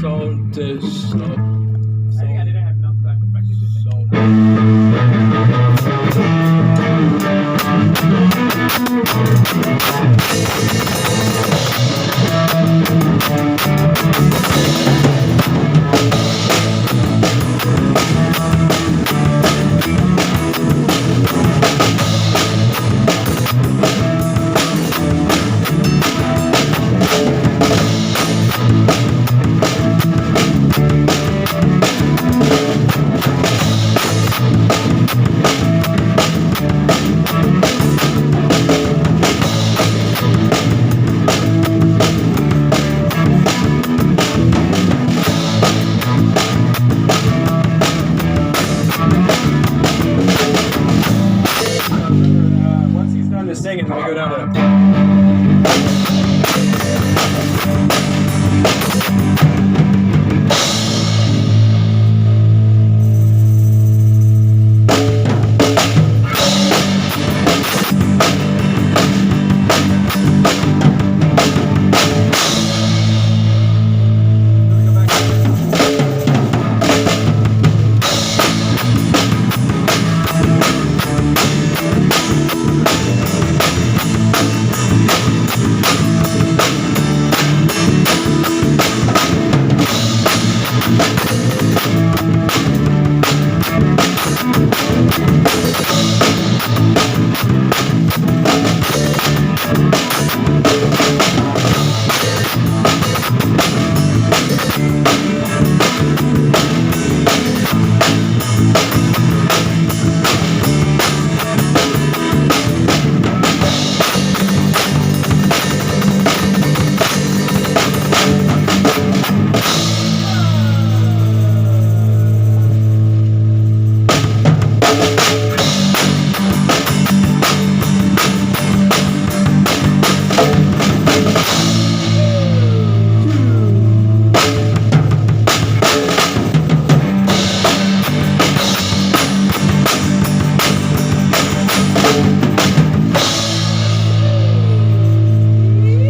Sound test. I think I didn't have enough time to practice this. Once he's done this singing, we go down to.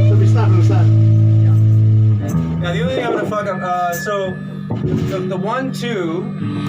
So we start from the start. Now the only thing I'm gonna fuck up. So the 1 2